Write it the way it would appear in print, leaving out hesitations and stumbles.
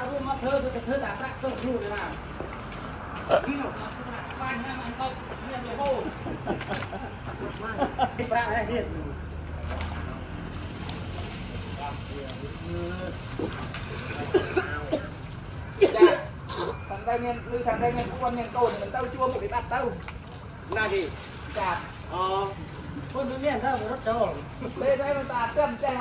รู้มาเธอจะเธอด่ารักเธอรู้เลยนะบ้านนั่นมันก็เนี่ยเลยโอ้ที่พระให้เฮ็ดจ้าทางใดเงินหรือทางใดเงินทุกวันเงินโตเนี่ยมันเต้าชั่วหมดไปตัดเต้าหน้าที่จ้าอ๋อคนดูเนี่ยเต้ารถโจรเลยได้มันตาเต้มแจ้ง